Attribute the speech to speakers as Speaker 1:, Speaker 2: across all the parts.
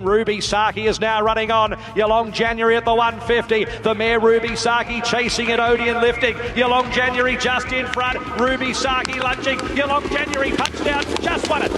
Speaker 1: Ruby Saki is now running on. Yalong January at the 150. The mare Ruby Saki chasing it, Odeon lifting. Yalong January just in front. Ruby Saki lunging. Yalong January touchdown, just won it.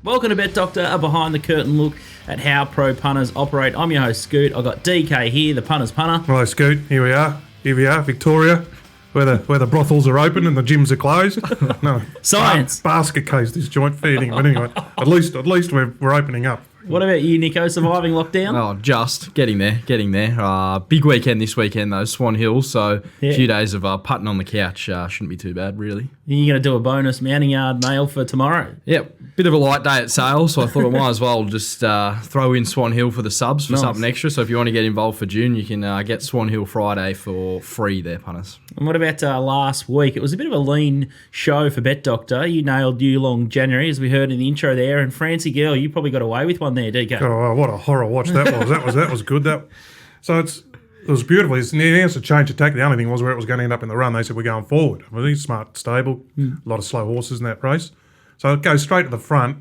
Speaker 2: Welcome to Bet Doctor, a behind the curtain look at how pro punters operate. I'm your host Scoot. I've got DK here, the punter's punter.
Speaker 3: Hello Scoot, here we are, Victoria, where the brothels are open and the gyms are closed. No,
Speaker 2: Science.
Speaker 3: Basket case, this joint feeding. But anyway, at least we're opening up.
Speaker 2: What about you, Nico? Surviving lockdown?
Speaker 4: Oh, just getting there. Big weekend this weekend though, Swan Hill. So a few days of putting on the couch shouldn't be too bad, really.
Speaker 2: You're going to do a bonus mounting yard mail for tomorrow?
Speaker 4: Yep, bit of a light day at sales, so I thought I might as well just throw in Swan Hill for the subs for something extra. So if you want to get involved for June, you can get Swan Hill Friday for free there, punters.
Speaker 2: And what about last week? It was a bit of a lean show for Bet Doctor. You nailed Yulong January, as we heard in the intro there, and Francie Girl, you probably got away with one there, DK.
Speaker 3: Oh, what a horror watch that was. That was good. It was beautiful. The answer to change attack. The only thing was where it was going to end up in the run. They said we're going forward. Well, he's smart, stable, a lot of slow horses in that race. So it goes straight to the front,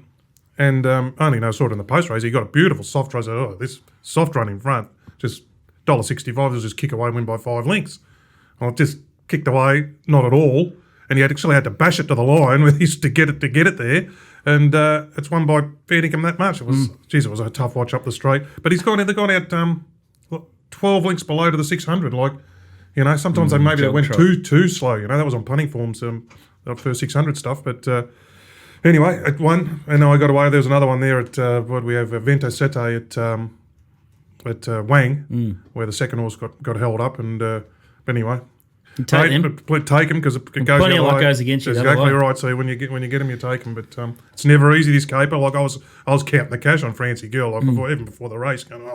Speaker 3: and saw it in the post race. He got a beautiful soft run. Oh, this soft run in front, just $1.65. Just kick away, win by 5 lengths. Well, it just kicked away, not at all, and he actually had to bash it to the line with his to get it there. And it's won by feeding him that much. It was a tough watch up the straight. But they've gone out 12 lengths below to the 600. Sometimes they went too slow. That was on punting forms, the first 600 stuff. But anyway, it won. And I got away. There was another one there at, we have? Vento Sete at Wang, where the second horse got held up. And but anyway.
Speaker 2: Take him
Speaker 3: because it goes.
Speaker 2: Plenty of luck goes against you.
Speaker 3: Exactly right. So when you get him, you take him. But it's never easy, this caper. Like I was counting the cash on Francie Girl even before the race. Going,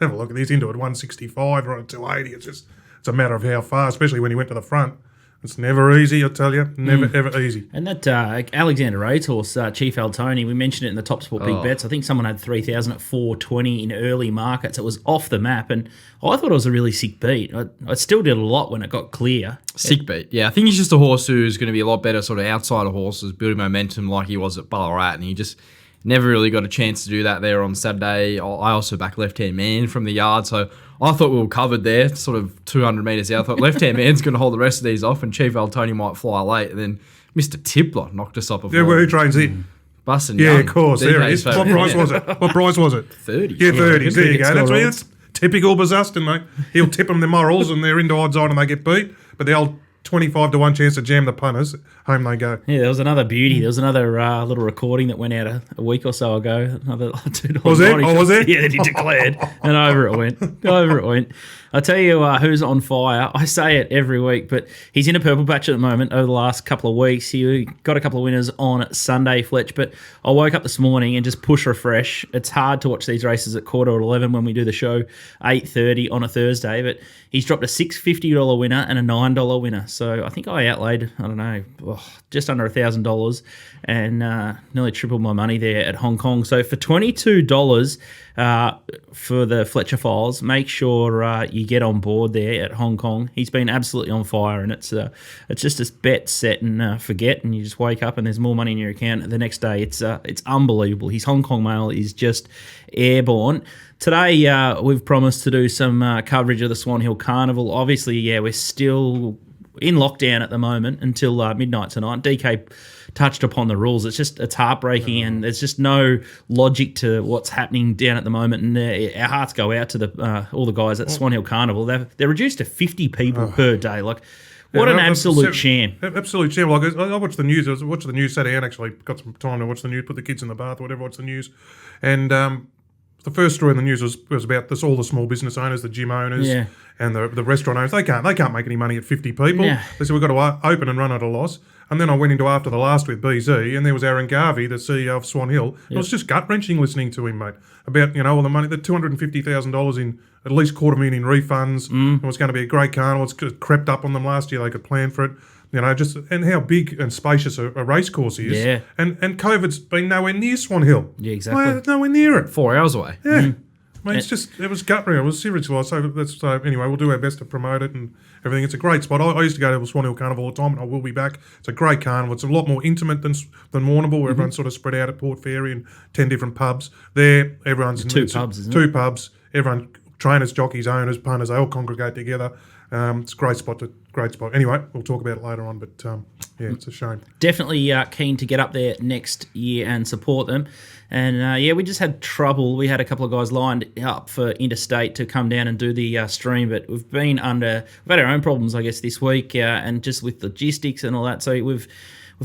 Speaker 3: have a look at this, into it 165 or 280. It's a matter of how far, especially when he went to the front. It's never easy, I tell you. Never, ever easy.
Speaker 2: And that Alexander Racehorse, Chief Altoni, we mentioned it in the TopSport Big Bets. I think someone had 3,000 at 420 in early markets. It was off the map, and I thought it was a really sick beat. I still did a lot when it got clear.
Speaker 4: Sick beat. Yeah, I think he's just a horse who's going to be a lot better sort of outside of horses, building momentum like he was at Ballarat, and he just never really got a chance to do that there on Saturday. I also backed Left Hand Man from the yard, so I thought we were covered there, sort of 200 metres out. I thought Left Hand Man's going to hold the rest of these off, and Chief Altoni might fly late. And then Mr. Tippler knocked us up.
Speaker 3: Who trains in?
Speaker 4: Bustin'
Speaker 3: Yeah,
Speaker 4: Young.
Speaker 3: of course. There it is. What price was it?
Speaker 4: 30.
Speaker 3: Yeah, 30. There you go. That's typical Bazustin, mate. He'll tip them the morals, and they're into odds on, and they get beat. But the old 25 to 1 chance to jam the punters, home they go.
Speaker 2: Yeah, there was another beauty. There was another little recording that went out a week or so ago. Another $2.
Speaker 3: Was it? Oh, was it?
Speaker 2: Yeah, that he declared. And over it went. I'll tell you who's on fire. I say it every week, but he's in a purple patch at the moment over the last couple of weeks. He got a couple of winners on Sunday, Fletch, but I woke up this morning and just push refresh. It's hard to watch these races at 11:15 when we do the show, 8:30 on a Thursday, but he's dropped a $650 winner and a $9 winner. So I think I outlaid, just under $1,000 and nearly tripled my money there at Hong Kong. So for $22 for the Fletcher Files, make sure you get on board there at Hong Kong. He's been absolutely on fire, and it's just a bet, set and forget, and you just wake up and there's more money in your account the next day. It's unbelievable. His Hong Kong mail is just airborne. Today we've promised to do some coverage of the Swan Hill Carnival. Obviously, we're still in lockdown at the moment until midnight tonight. DK touched upon the rules. It's heartbreaking, and there's just no logic to what's happening down at the moment. And our hearts go out to all the guys at Swan Hill Carnival. They're reduced to 50 people per day. What an absolute sham!
Speaker 3: Absolute sham. I watched the news. I watched the news Saturday and actually got some time to watch the news. Put the kids in the bath, whatever. Watch the news, and the first story in the news was about all the small business owners, the gym owners, and the restaurant owners. They can't make any money at 50 people. Yeah. They said we've got to open and run at a loss. And then I went into After the Last with BZ, and there was Aaron Garvey, the CEO of Swan Hill. It was just gut-wrenching listening to him, mate, about all the money, the $250,000 in at least $250,000 in refunds. It was going to be a great carnival. It's crept up on them last year. They could plan for it. And how big and spacious a race course is. Yeah. And COVID's been nowhere near Swan Hill.
Speaker 2: Yeah, exactly.
Speaker 3: Nowhere near it.
Speaker 4: 4 hours away.
Speaker 3: Yeah. I mean, it was gut real. It was seriously. So anyway, we'll do our best to promote it and everything. It's a great spot. I used to go to the Swan Hill Carnival all the time, and I will be back. It's a great carnival. It's a lot more intimate than Warrnambool, where everyone's sort of spread out at Port Fairy and 10 different pubs. There, everyone's
Speaker 2: Two pubs, isn't it?
Speaker 3: Two pubs. Everyone, trainers, jockeys, owners, punters, they all congregate together. It's a great spot. Anyway, we'll talk about it later on. But yeah, it's a shame.
Speaker 2: Definitely keen to get up there next year and support them. And we just had trouble. We had a couple of guys lined up for interstate to come down and do the stream, but we've had our own problems, I guess, this week, and just with logistics and all that. So we've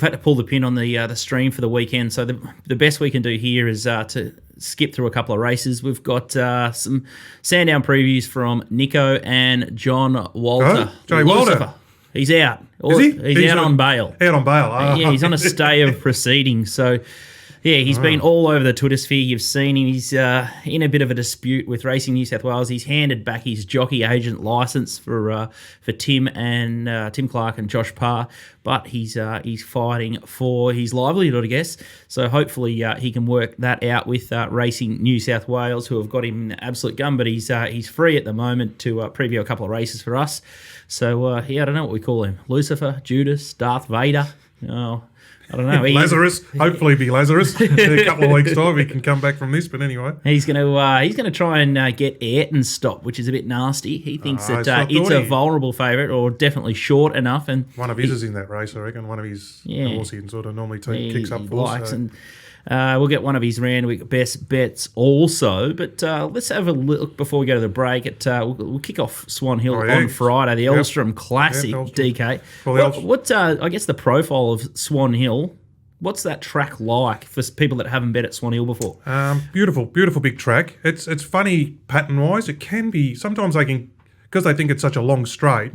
Speaker 2: had to pull the pin on the stream for the weekend. So the best we can do here is to skip through a couple of races. We've got some Sandown previews from Nico and John Walter.
Speaker 3: Oh, Johnny Walter.
Speaker 2: He's out.
Speaker 3: Is he?
Speaker 2: He's out on bail.
Speaker 3: Out on bail. Oh.
Speaker 2: Yeah, he's on a stay of proceedings. So, yeah, he's been all over the Twitter sphere. You've seen him. He's in a bit of a dispute with Racing New South Wales. He's handed back his jockey agent licence for Tim Clark and Josh Parr, but he's fighting for his livelihood, I guess. So hopefully he can work that out with Racing New South Wales, who have got him in the absolute gun. But he's free at the moment to preview a couple of races for us. So I don't know what we call him: Lucifer, Judas, Darth Vader. Oh, I don't know.
Speaker 3: Lazarus. Hopefully, be Lazarus. In a couple of weeks' time, he can come back from this. But anyway,
Speaker 2: he's gonna try and get Ayrton stopped, which is a bit nasty. He thinks that it's a vulnerable favourite, or definitely short enough. And
Speaker 3: one of his is in that race, I reckon. One of his horse he sort of normally kicks up for.
Speaker 2: Likes, and we'll get one of his round week best bets also. But let's have a look before we go to the break. We'll kick off Swan Hill on Friday, the Elstrom Classic. DK. What I guess the profile of Swan Hill. What's that track like for people that haven't bet at Swan Hill before?
Speaker 3: Beautiful big track. It's funny pattern wise. It can be sometimes they can, because they think it's such a long straight.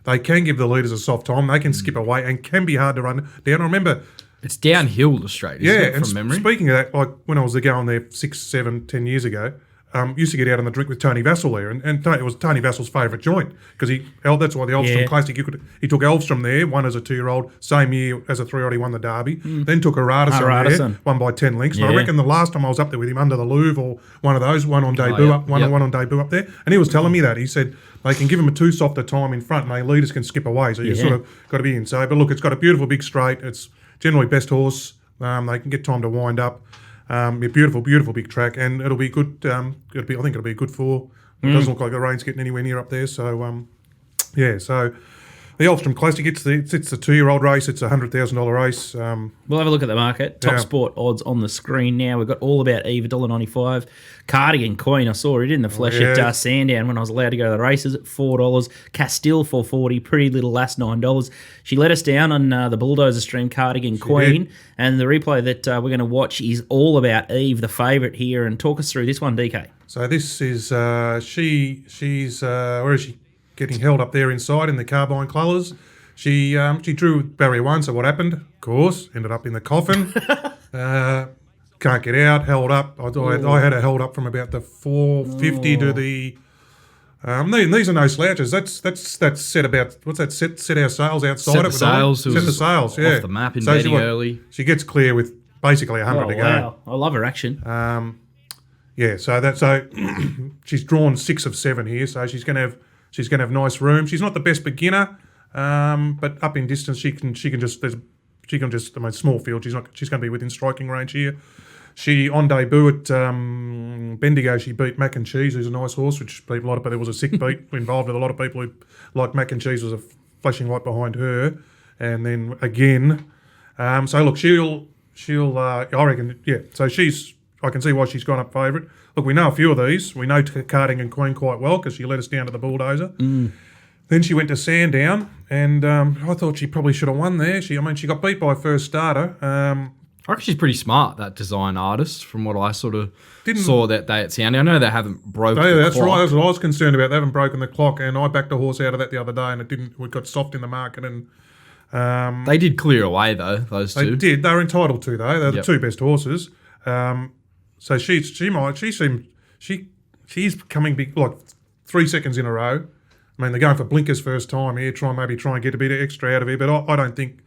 Speaker 3: They can give the leaders a soft time. They can skip away and can be hard to run down. I remember.
Speaker 4: It's downhill the straight, isn't it, from memory?
Speaker 3: Speaking of that, like when I was going there 6, 7, 10 years ago, used to get out on the drink with Tony Vassell there, and it was Tony Vassell's favourite joint because that's why the Elstrom Classic. He took Elstrom there, won as a 2-year-old, same year as a 3-year-old he won the Derby. Then took a Radisson there, won by 10 lengths. And I reckon the last time I was up there with him, Under the Louvre or one of those, one on debut up there, and he was telling me that he said they can give him a too soft a time in front, and the leaders can skip away. So you sort of got to be in. So, but look, it's got a beautiful big straight. It's generally best horse. They can get time to wind up. A beautiful big track, and it'll be good. I think it'll be good for. It doesn't look like the rain's getting anywhere near up there. So, So the Elstrom Classic, it's the 2-year-old race. It's a $100,000 race.
Speaker 2: We'll have a look at the market. TopSport odds on the screen now. We've got All About Eve, $1.95. Cardigan Queen, I saw it in the flesh at Sandown when I was allowed to go to the races at $4. Castile $4.40. Pretty Little Lass $9. She let us down on the Bulldozer stream, Cardigan Queen. And the replay that we're going to watch is All About Eve, the favourite here. And talk us through this one, DK.
Speaker 3: So this is she's where is she? Getting held up there inside in the carbine colours. She drew barrier 1, so what happened? Of course, ended up in the coffin. Can't get out, held up. I had her held up from about the 450 to the... these are no slouches. That's set about... What's that? Set our sails outside.
Speaker 4: Set the sails.
Speaker 3: Set the sails, yeah.
Speaker 4: Off the map in betting early.
Speaker 3: She gets clear with basically 100 to go.
Speaker 2: Wow. I love her action.
Speaker 3: So she's drawn 6 of 7 here, so she's going to have nice room. She's not the best beginner, but up in distance she can just. I mean, small field. She's going to be within striking range here. She on debut at Bendigo. She beat Mac and Cheese, who's a nice horse, which a lot of. But there was a sick beat involved with a lot of people who like Mac and Cheese was a flashing light behind her, and then again. So look, she'll. I reckon. Yeah. So I can see why she's gone up favourite. Look, we know a few of these. We know Cardigan Queen quite well because she let us down to the Bulldozer. Then she went to Sandown, and I thought she probably should have won there. She got beat by a first starter.
Speaker 4: I reckon she's pretty smart, that design artist, from what I sort of saw that day at Sandown. I know they haven't broken the
Speaker 3: that's
Speaker 4: clock.
Speaker 3: Right. That's what I was concerned about. They haven't broken the clock, and I backed a horse out of that the other day, and it didn't. We got soft in the market, and
Speaker 4: they did clear away though. Those two.
Speaker 3: They did. They were entitled to though. They're the two best horses. So she's coming big, like 3 seconds in a row. I mean, they're going for blinkers first time here, try and get a bit extra out of here. But I don't think.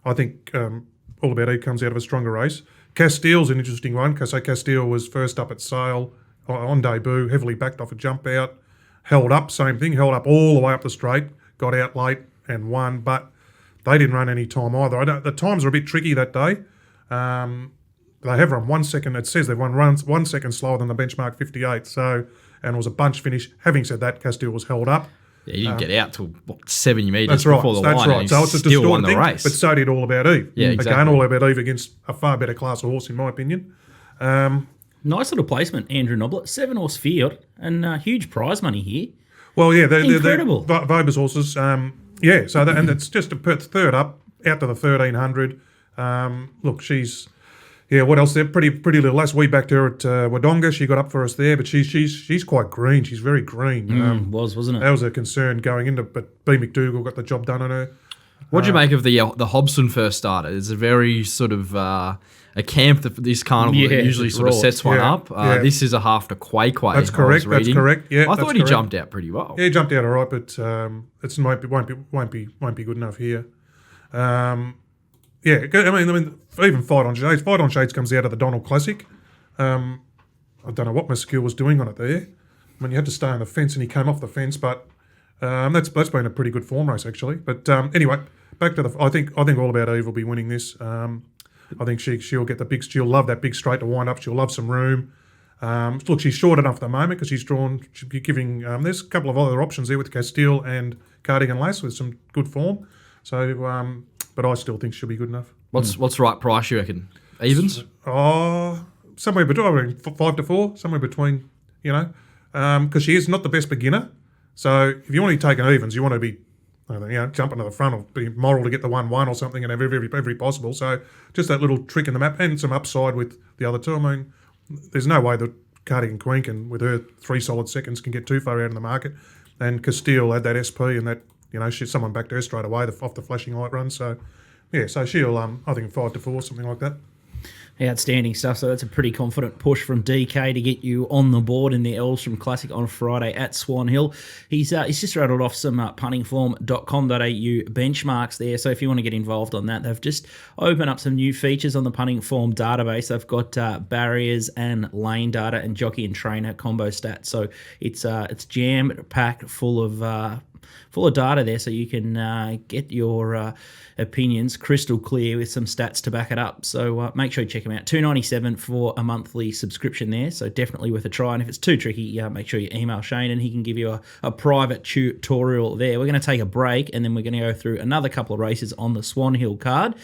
Speaker 3: I think All About Eve comes out of a stronger race. Castile's an interesting one because Castile was first up at Sale on debut, heavily backed off a jump out, held up, same thing, held up all the way up the straight, got out late and won, but they didn't run any time either. The times are a bit tricky that day. They have run 1 second. It says they've run 1 second slower than the benchmark 58. So, and it was a bunch finish. Having said that, Castile was held up.
Speaker 4: Yeah, you didn't get out till 70 metres
Speaker 3: That's right.
Speaker 4: before the
Speaker 3: That's
Speaker 4: line.
Speaker 3: right.
Speaker 4: And
Speaker 3: So it's a
Speaker 4: still won
Speaker 3: distorted
Speaker 4: the
Speaker 3: thing.
Speaker 4: race.
Speaker 3: But so did All About Eve.
Speaker 4: Yeah, exactly.
Speaker 3: Again, All About Eve against a far better class of horse, in my opinion.
Speaker 2: Nice little placement, Andrew Noblet. 7-horse field and huge prize money here.
Speaker 3: Well, yeah, they're
Speaker 2: Incredible.
Speaker 3: Vobers horses. Yeah, so and it's just a third up out to the 1300. Look, she's. Yeah, what else? They're pretty little. Last we backed her at Wodonga. She got up for us there, but she's quite green. She's very green.
Speaker 2: Wasn't it?
Speaker 3: That was a concern going into, but B. McDougall got the job done on her.
Speaker 4: What do you make of the Hobson first starter? It's a very sort of a camp that this carnival usually
Speaker 2: it's
Speaker 4: sort of
Speaker 2: raw.
Speaker 4: sets one up. This is a half to Quay.
Speaker 3: That's correct. That's correct. Yeah,
Speaker 4: I thought
Speaker 3: that's
Speaker 4: he
Speaker 3: correct.
Speaker 4: jumped out pretty well.
Speaker 3: Yeah, he jumped out all right, but it won't be good enough here. Yeah, I mean, even Fight on Shades. Fight on Shades comes out of the Donald Classic. I don't know what Mesquill was doing on it there. I mean, you had to stay on the fence, and he came off the fence. But that's been a pretty good form race actually. But anyway, back to the. I think All About Eve will be winning this. I think she'll get the big. She'll love that big straight to wind up. She'll love some room. Look, she's short enough at the moment because she's drawn. She'll be giving. There's a couple of other options there with Castile and Cardigan Lace with some good form. So. But I still think she'll be good enough.
Speaker 4: What's the right price, you reckon? Evens?
Speaker 3: Somewhere between 5 to 4, somewhere between, because she is not the best beginner. So if you want to take an evens, you want to be, jumping to the front or be moral to get the 1-1 or something and have every possible. So just that little trick in the map and some upside with the other two. I mean, there's no way that Cardigan Queen can, with her 3 solid seconds, can get too far out in the market. And Castile had that SP and that. Someone backed her straight away off the flashing light run. So, yeah, so she'll, I think 5 to 4, something like that.
Speaker 2: Outstanding stuff. So that's a pretty confident push from DK to get you on the board in the Elstrom Classic on Friday at Swan Hill. He's just rattled off some puntingform.com.au benchmarks there. So if you want to get involved on that, they've just opened up some new features on the Punting Form database. They've got barriers and lane data and jockey and trainer combo stats. So it's jam-packed full of data there, so you can get your opinions crystal clear with some stats to back it up. So make sure you check them out. $2.97 for a monthly subscription there, so definitely worth a try. And if it's too tricky, make sure you email Shane and he can give you a private tutorial there. We're going to take a break and then we're going to go through another couple of races on the Swan Hill card.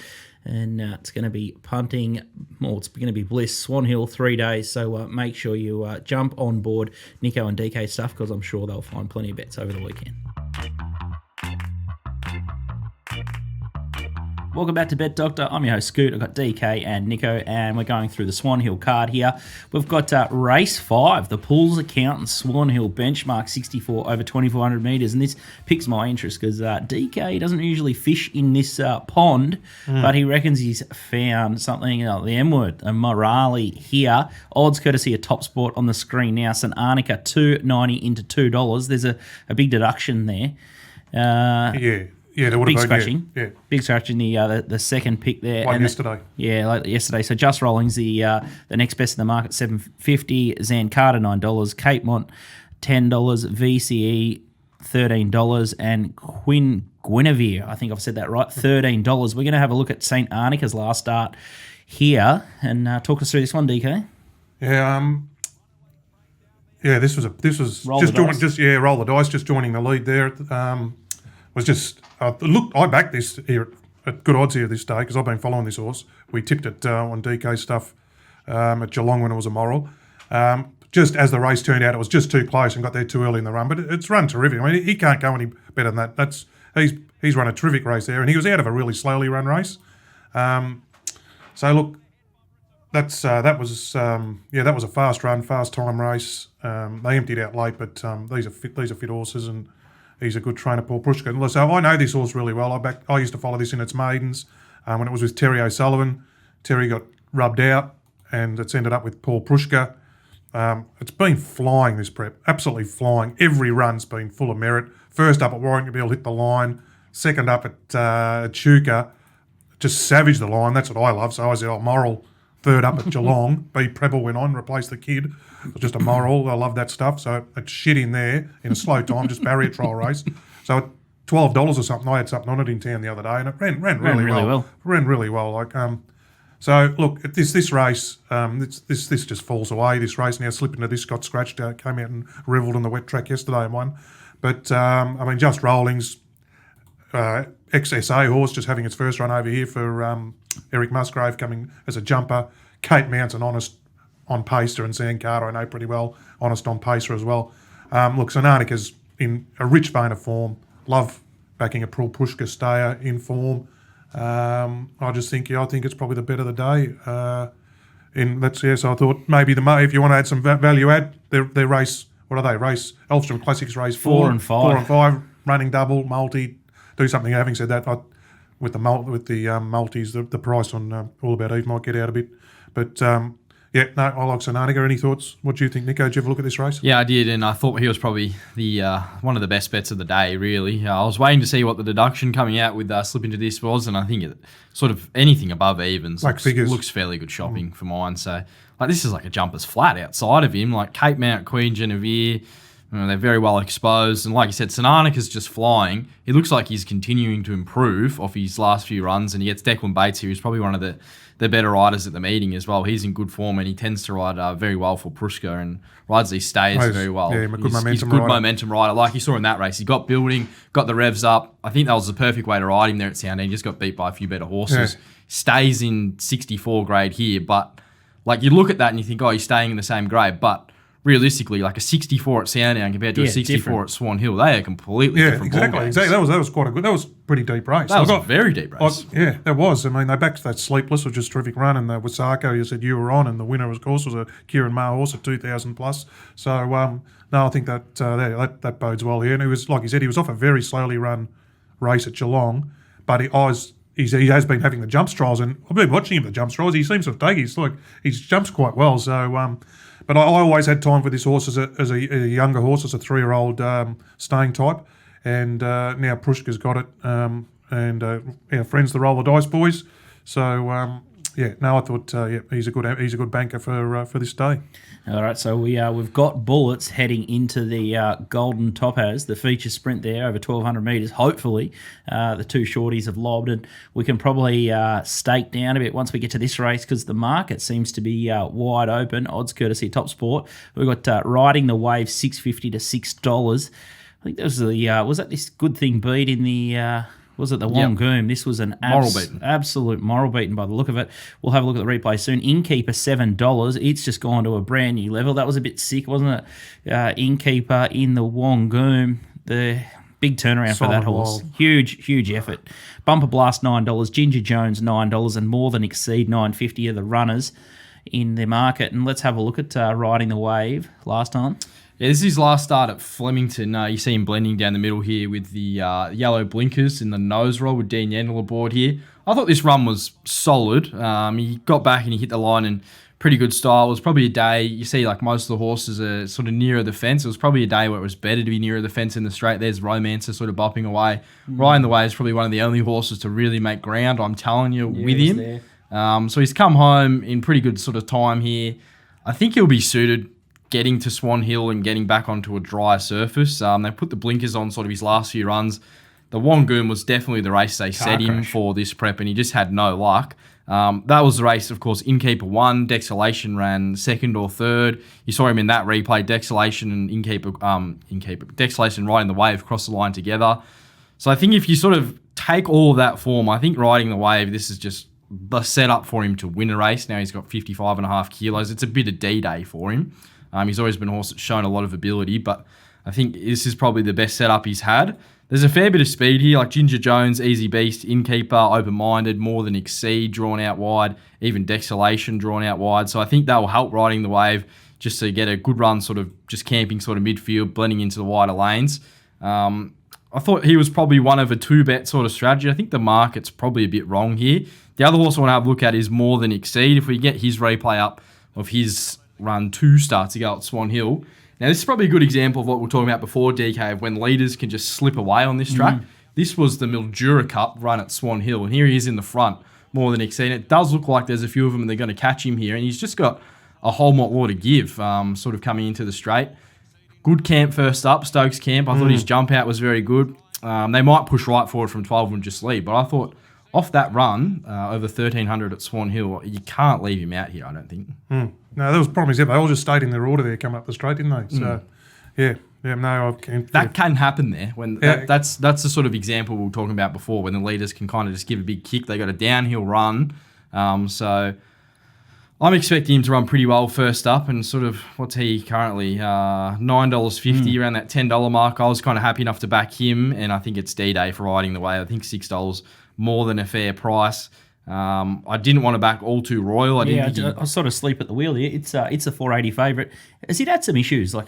Speaker 2: And it's going to be punting, it's going to be Bliss, Swan Hill, 3 days. So make sure you jump on board Nico and DK stuff because I'm sure they'll find plenty of bets over the weekend. Welcome back to Bet Doctor. I'm your host, Scoot. I've got DK and Nico, and we're going through the Swan Hill card here. We've got race 5, the Pools Accountant Swan Hill benchmark 64 over 2,400 metres, and this piques my interest because DK doesn't usually fish in this pond, but he reckons he's found something, the M word, a Morale here. Odds courtesy of TopSport on the screen now. St Arnica $2.90 into $2. There's a big deduction there.
Speaker 3: Yeah, there would
Speaker 2: big
Speaker 3: have been.
Speaker 2: scratching.
Speaker 3: Yeah.
Speaker 2: Big scratching, the second pick there.
Speaker 3: Like yesterday.
Speaker 2: Like yesterday. So Just Rolling's the next best in the market, $7.50. Zancada, $9. Cape Mont, $10. VCE, $13. And Guinevere, I think I've said that right, $13. We're going to have a look at St Arnica's last start here and talk us through this one, DK.
Speaker 3: Yeah, this was
Speaker 2: Roll
Speaker 3: just
Speaker 2: the dice.
Speaker 3: roll the dice, just joining the lead there. Was just look. I backed this here at good odds here this day because I've been following this horse. We tipped it on DK stuff at Geelong when it was a moral. Just as the race turned out, it was just too close and got there too early in the run. But it's run terrific. I mean, he can't go any better than that. He's run a terrific race there, and he was out of a really slowly run race. So look, that was a fast run, fast time race. They emptied out late, but these are fit horses and. He's a good trainer, Paul Prushka. So I know this horse really well. I used to follow this in its maidens when it was with Terry O'Sullivan. Terry got rubbed out, and it's ended up with Paul Prushka. It's been flying this prep, absolutely flying. Every run's been full of merit. First up at Warringtonville, hit the line. Second up at Chuka, just savaged the line. That's what I love. So I said, moral third up at Geelong. B. Preble went on, replaced the kid. It was just a moral. I love that stuff. So it's shit in there in a slow time, just barrier trial race. So at $12 or something, I had something on it in town the other day, and it ran really well. Ran really well. So look, at this race, this just falls away. This race now slipped into this, got scratched out, came out and revelled on the wet track yesterday and won. But Just Rolling's XSA horse just having its first run over here for Eric Musgrave coming as a jumper. Kate Mount's an honest on pacer, and Zan Carter I know pretty well, honest on pacer as well. Sananika's in a rich vein of form. Love backing a Pushka stayer in form. I think it's probably the bet of the day. So I thought maybe if you want to add some value add, their race. What are they? Race Elfstrom Classics race 4 and 5. 4 and 5 running double multi. Do something. Having said that, with the multis, the price on All About Eve might get out a bit. But I like Sananica. Any thoughts? What do you think, Nico? Did you ever look at this race?
Speaker 4: Yeah, I did, and I thought he was probably the one of the best bets of the day, really. I was waiting to see what the deduction coming out with Slip Into This was, and I think it sort of anything above evens looks fairly good shopping for mine. So this is like a jumper's flat outside of him. Like Cape Mount, Queen Genevieve, they're very well exposed. And like you said, Sananika's just flying. It looks like he's continuing to improve off his last few runs, and he gets Declan Bates here, who's probably one of the better riders at the meeting as well. He's in good form, and he tends to ride very well for Prushka and rides these stays very well.
Speaker 3: Yeah, he's a good
Speaker 4: momentum rider. Like you saw in that race, he got building, got the revs up. I think that was the perfect way to ride him there at Sandown. He just got beat by a few better horses. Yeah. Stays in 64 grade here, but you look at that and you think, he's staying in the same grade, but realistically, like a 64 at Sandown compared to a 64 different. At Swan Hill, they are completely different.
Speaker 3: Exactly. That was quite a good. That was pretty deep race.
Speaker 4: That was a very deep race.
Speaker 3: That was. They backed that Sleepless, which was a terrific run, and with Sarko, you said you were on, and the winner, of course, was a Kieran Maher horse at 2,000 plus. So I think that bodes well here. And it was like he said, he was off a very slowly run race at Geelong, but he has been having the jumps trials, and I've been watching him the jumps trials. He seems to take he jumps quite well. So. But I always had time for this horse as a younger horse, as a 3-year-old staying type, and now Prushka's got it, and our friends, the Roll the Dice boys. So I thought he's a good banker for this day.
Speaker 2: All right, so we've got bullets heading into the Golden Topaz, the feature sprint there over 1,200 metres. Hopefully, the two shorties have lobbed, and we can probably stake down a bit once we get to this race because the market seems to be wide open. Odds courtesy TopSport. We've got Riding the Wave $6.50 to $6. I think that was that this good thing beat in the. Was it the Wongoom? This was an absolute moral beaten by the look of it. We'll have a look at the replay soon. Innkeeper, $7. It's just gone to a brand new level. That was a bit sick, wasn't it? Innkeeper in the Wongoom. The big turnaround for that horse. Huge effort. Bumper Blast, $9. Ginger Jones, $9. And More Than Exceed, $9.50 are the runners in the market. And let's have a look at Riding the Wave last time.
Speaker 4: Yeah, this is his last start at Flemington. You see him blending down the middle here with the yellow blinkers in the nose roll with Dean Yandel aboard here. I thought this run was solid. He got back and he hit the line in pretty good style. It was probably a day, you see like most of the horses are sort of nearer the fence. It was probably a day where it was better to be nearer the fence in the straight. There's Romancer sort of bopping away. Riding the Way is probably one of the only horses to really make ground, I'm telling you, with him. So he's come home in pretty good sort of time here. I think he'll be suited getting to Swan Hill and getting back onto a dry surface. They put the blinkers on sort of his last few runs. The Wongoom was definitely the race they set him for this prep, and he just had no luck. That was the race, of course. Innkeeper won. Dexalation ran second or third. You saw him in that replay. Dexalation and Dexalation riding the wave across the line together. So I think if you sort of take all of that form, I think riding the wave, this is just the setup for him to win a race. Now he's got 55.5 kilos. It's a bit of D-Day for him. He's always been a horse that's shown a lot of ability, but I think this is probably the best setup he's had. There's a fair bit of speed here, like Ginger Jones, Easy Beast, Innkeeper, Open-Minded, More Than Exceed, drawn out wide, even Dexalation drawn out wide. So I think that will help Riding the Wave just to get a good run, sort of just camping sort of midfield, blending into the wider lanes. I thought he was probably one of a two-bet sort of strategy. I think the market's probably a bit wrong here. The other horse I want to have a look at is More Than Exceed. If we get his replay up of his run 2 starts ago at Swan Hill. Now, this is probably a good example of what we were talking about before, DK, of when leaders can just slip away on this track. This was the Mildura Cup run at Swan Hill, and here he is in the front more than exceed. It does look like there's a few of them and they're going to catch him here, and he's just got a whole lot more to give, sort of coming into the straight. Good camp first up, Stokes camp. I thought his jump out was very good. They might push right forward from 12 and just lead, but I thought off that run, over 1,300 at Swan Hill, you can't leave him out here, I don't think.
Speaker 3: No, there was problems there. They all just stayed in their order there, coming up the straight, didn't they? So,
Speaker 4: That can happen there. That's the sort of example we were talking about before, when the leaders can kind of just give a big kick. They got a downhill run. So I'm expecting him to run pretty well first up, and sort of, what's he currently? $9.50, around that $10 mark. I was kind of happy enough to back him, and I think it's D-Day for riding the way. I think $6 more than a fair price. I didn't want to back All Too Royal.
Speaker 2: I sort of sleep at the wheel here. It's a 480 favourite. Has he had some issues? Like,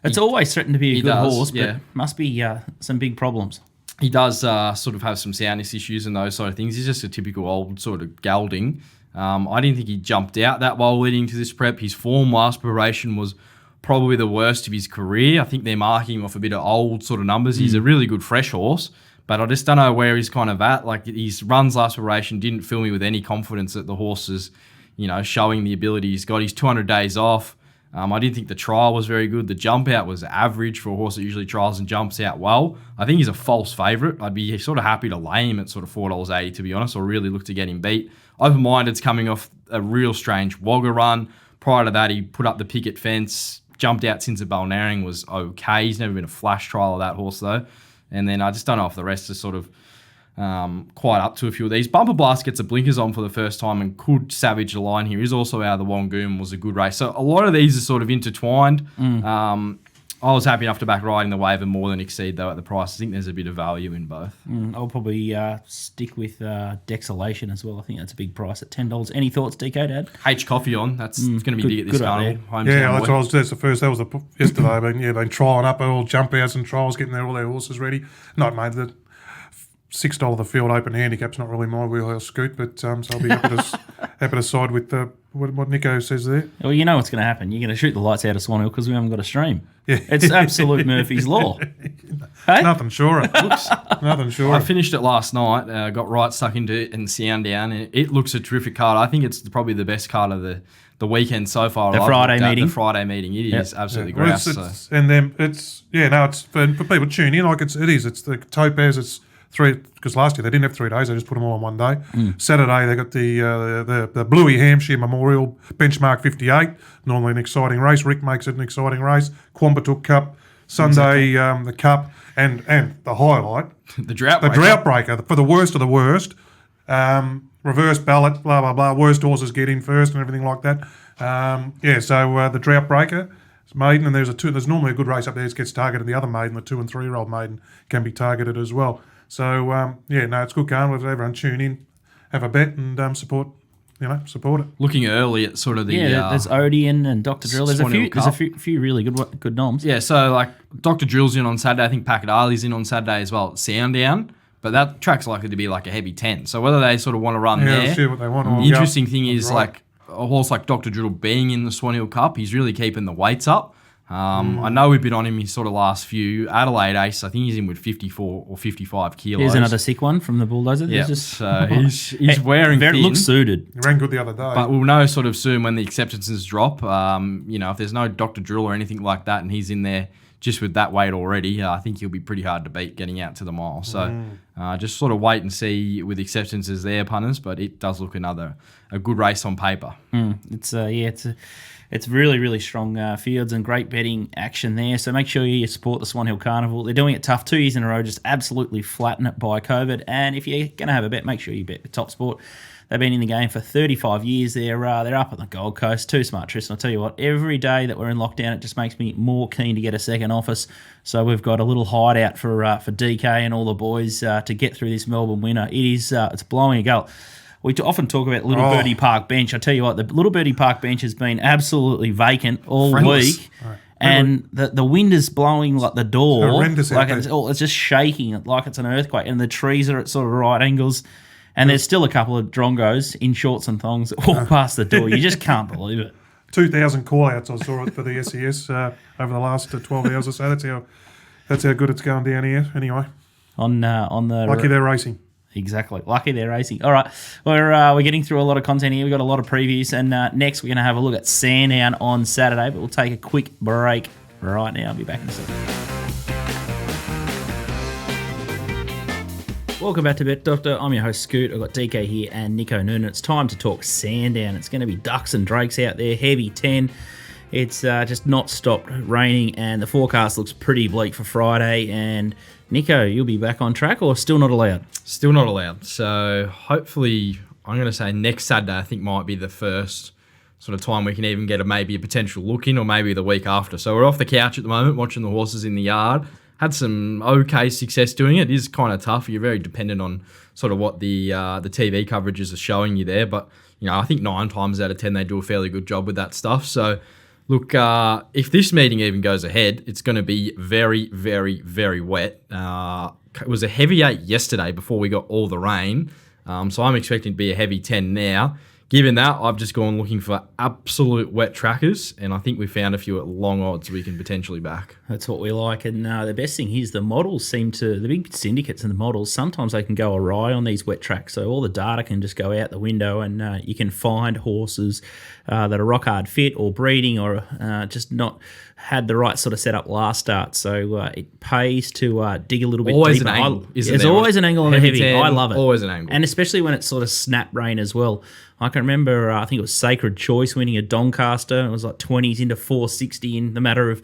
Speaker 2: it's always threatened to be a good horse, but must be some big problems.
Speaker 4: He does sort of have some soundness issues and those sort of things. He's just a typical old sort of gelding. I didn't think he jumped out that well leading to this prep. His form last preparation was probably the worst of his career. I think they're marking him off a bit of old sort of numbers. He's a really good fresh horse, but I just don't know where he's kind of at. Like, his runs last preparation didn't fill me with any confidence that the horse is, showing the ability he's got. He's 200 days off. I didn't think the trial was very good. The jump out was average for a horse that usually trials and jumps out well. I think he's a false favourite. I'd be sort of happy to lay him at sort of $4.80, to be honest, or really look to get him beat. Overminded's coming off a real strange Wagga run. Prior to that, he put up the picket fence, jumped out since the Balnarring was okay. He's never been a flash trial of that horse, though. And then I just don't know if the rest are sort of quite up to a few of these. Bumper Blast gets the blinkers on for the first time and could savage the line here. He's also out of the Wangoon, was a good race. So a lot of these are sort of intertwined. I was happy enough to back Riding the Wave and more than exceed, though, at the price. I think there's a bit of value in both.
Speaker 2: I'll probably stick with Dexalation as well. I think that's a big price at $10. Any thoughts, DK, Dad?
Speaker 4: H Coffee on. That's going to be big at this carnival.
Speaker 3: That's what I was. That's the first. That was yesterday. But they've been trialling up all jump outs and trials, getting all their horses ready. Not made the $6 the field open handicap's not really my wheelhouse, Scoot, but so I'll be happy to side with what Nico says there.
Speaker 2: Well, you know what's going to happen. You're going to shoot the lights out of Swan Hill because we haven't got a stream. Yeah. It's absolute Murphy's Law. Hey?
Speaker 3: Nothing sure. Nothing sure.
Speaker 4: I finished it last night, got right stuck into it in Sandown, and it looks a terrific card. I think it's probably the best card of the weekend so far.
Speaker 2: The Friday meeting.
Speaker 4: The Friday meeting. It is absolutely great.
Speaker 3: And then it's for people to tune in, like it is. It's the Topaz, it's 3, because last year they didn't have 3 days, they just put them all on one day. Saturday they got the Bluey Hampshire Memorial Benchmark 58, normally an exciting race. Rick makes it an exciting race. Quambatook Cup, Sunday the Cup, and the highlight,
Speaker 4: the Drought
Speaker 3: Breaker, for the worst of the worst. Reverse ballot, blah blah blah. Worst horses get in first and everything like that. So the Drought Breaker. Maiden, and there's normally a good race up there that gets targeted. The other maiden, the 2 and 3 year old maiden, can be targeted as well. So it's good going. Let everyone tune in, have a bet, and support it.
Speaker 4: Looking early at sort of the
Speaker 2: there's Odeon and Dr. Drill. There's a few really good noms.
Speaker 4: Yeah, so like Dr. Drill's in on Saturday. I think Packet Arley's in on Saturday as well at Sandown. But that track's likely to be like a heavy 10. So whether they sort of want to run there,
Speaker 3: see what they want.
Speaker 4: The interesting thing is like a horse like Dr. Drill being in the Swan Hill Cup, he's really keeping the weights up. I know we've been on him his sort of last few. Adelaide Ace, I think he's in with 54 or 55 kilos.
Speaker 2: Here's another sick one from the Bulldozer.
Speaker 4: Yeah, he's wearing thin.
Speaker 2: Looks suited.
Speaker 3: He ran good the other day.
Speaker 4: But we'll know sort of soon when the acceptances drop. If there's no Dr. Drill or anything like that and he's in there just with that weight already, I think he'll be pretty hard to beat getting out to the mile. So just sort of wait and see with acceptances there, punters, but it does look a good race on paper.
Speaker 2: It's really, really strong fields and great betting action there. So make sure you support the Swan Hill Carnival. They're doing it tough 2 years in a row, just absolutely flatten it by COVID. And if you're going to have a bet, make sure you bet with TopSport. They've been in the game for 35 years. They're up on the Gold Coast. Too smart, Tristan. I'll tell you what, every day that we're in lockdown, it just makes me more keen to get a second office. So we've got a little hideout for DK and all the boys to get through this Melbourne winter. It's blowing a gulp. We often talk about Little Birdie Park bench. I tell you what, the Little Birdie Park bench has been absolutely vacant all week. Right. And the wind is blowing like the door. It's like it's just shaking like it's an earthquake. And the trees are at sort of right angles. And there's still a couple of drongos in shorts and thongs that walk past the door. You just can't believe it.
Speaker 3: 2,000 call-outs I saw it for the SES over the last 12 hours or so. That's how good it's going down here. Anyway.
Speaker 2: On the
Speaker 3: lucky they're racing.
Speaker 2: Exactly. Lucky they're racing. All right. We're getting through a lot of content here. We've got a lot of previews. And next, we're going to have a look at Sandown on Saturday. But we'll take a quick break right now. I'll be back in a second. Welcome back to Bet Doctor. I'm your host, Scoot. I've got DK here and Nico Noonan. It's time to talk Sandown. It's going to be ducks and drakes out there. Heavy 10. It's just not stopped raining. And the forecast looks pretty bleak for Friday. And Nico, you'll be back on track or still not allowed?
Speaker 4: Still not allowed. So hopefully, I'm going to say next Saturday, I think might be the first sort of time we can even get maybe a potential look in, or maybe the week after. So we're off the couch at the moment, watching the horses in the yard. Had some okay success doing it. It is kind of tough. You're very dependent on sort of what the TV coverages are showing you there. But, I think 9 times out of 10, they do a fairly good job with that stuff. So, look, if this meeting even goes ahead, it's going to be very, very, very wet. It was a heavy 8 yesterday before we got all the rain. So I'm expecting to be a heavy 10 now. Given that, I've just gone looking for absolute wet trackers, and I think we found a few at long odds we can potentially back.
Speaker 2: That's what we like. And the best thing is the models the big syndicates and the models, sometimes they can go awry on these wet tracks. So all the data can just go out the window, and you can find horses that are rock hard fit or breeding or just not had the right sort of setup last start. So it pays to dig a little bit
Speaker 4: always
Speaker 2: deeper.
Speaker 4: An angle,
Speaker 2: there's always an angle on the heavy.
Speaker 4: 10,
Speaker 2: I love it.
Speaker 4: Always an angle.
Speaker 2: And especially when it's sort of snap rain as well. I can remember, I think it was Sacred Choice winning a Doncaster. It was like 20s into 460 in the matter of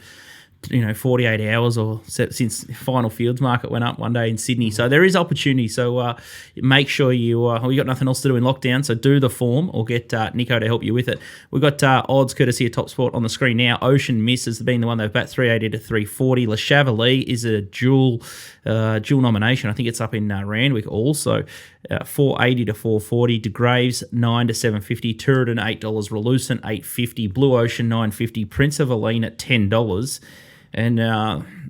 Speaker 2: 48 hours or since final fields market went up one day in Sydney. So there is opportunity. So make sure you got nothing else to do in lockdown. So do the form or get Nico to help you with it. We've got odds courtesy of TopSport on the screen now. Ocean Miss has been the one they've bet 380 to 340. Le Chavalis is a dual nomination. I think it's up in Randwick also. 480 to 440. De Graves 9 to 750. Turritin $8. Relucent $8.50. Blue Ocean $9.50. Prince of Aline at $10. And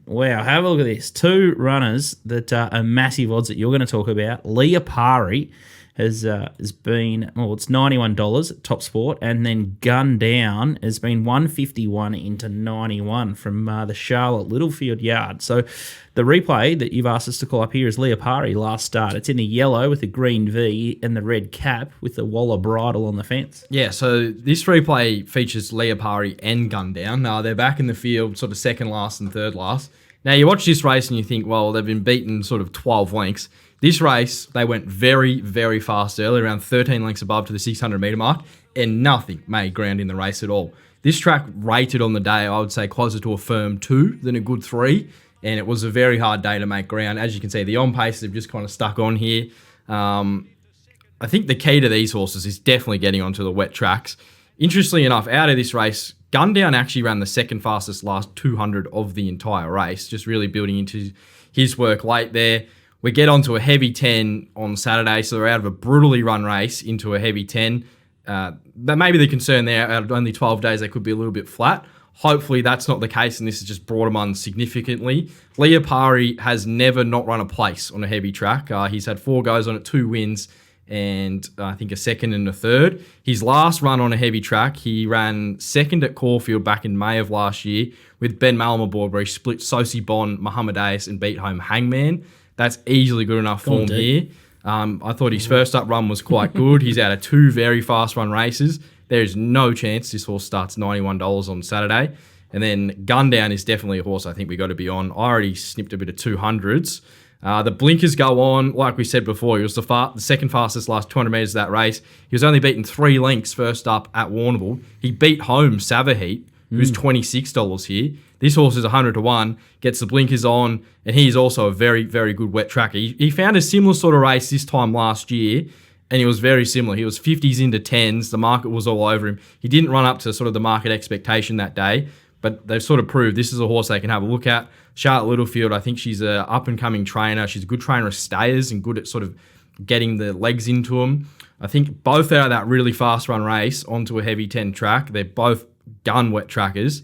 Speaker 2: wow, have a look at this. 2 runners that are massive odds that you're going to talk about. Leah Pari has been, it's $91 at TopSport, and then Gun Down has been 151 into 91 from the Charlotte Littlefield yard. So the replay that you've asked us to call up here is Leah Pari last start. It's in the yellow with the green V and the red cap with the Waller bridle on the fence.
Speaker 4: Yeah, so this replay features Leah Pari and Gun Down. They're back in the field, sort of second last and third last. Now, you watch this race and you think, well, they've been beaten sort of 12 lengths. This race, they went very, very fast early, around 13 lengths above to the 600-metre mark, and nothing made ground in the race at all. This track rated on the day, I would say, closer to a firm 2 than a good 3, and it was a very hard day to make ground. As you can see, the on-pace have just kind of stuck on here. I think the key to these horses is definitely getting onto the wet tracks. Interestingly enough, out of this race, Gun Down actually ran the second fastest last 200 of the entire race, just really building into his work late there. We get onto a heavy 10 on Saturday, so they're out of a brutally run race into a heavy 10. That may be the concern there. Out of only 12 days, they could be a little bit flat. Hopefully that's not the case, and this has just brought him on significantly. Leah Pari has never not run a place on a heavy track. He's had 4 goes on it, 2 wins, and I think a second and a third. His last run on a heavy track, he ran second at Caulfield back in May of last year with Ben Malum aboard, where he split Sosi Bon, Muhammad Ayas, and beat home Hangman. That's easily good enough form here. I thought his first up run was quite good. He's out of 2 very fast run races. There is no chance this horse starts $91 on Saturday. And then Gun Down is definitely a horse I think we got to be on. I already snipped a bit of 200s. The blinkers go on. Like we said before, he was the second fastest last 200 metres of that race. He was only beaten 3 lengths first up at Warrnambool. He beat home Savaheat, who's $26 here. This horse is 100 to 1, gets the blinkers on, and he's also a very, very good wet tracker. He found a similar sort of race this time last year, and he was very similar. He was 50s into 10s. The market was all over him. He didn't run up to sort of the market expectation that day, but they've sort of proved this is a horse they can have a look at. Charlotte Littlefield, I think she's an up-and-coming trainer. She's a good trainer of stayers and good at sort of getting the legs into them. I think both out of that really fast-run race onto a heavy 10 track, they're both gun wet trackers.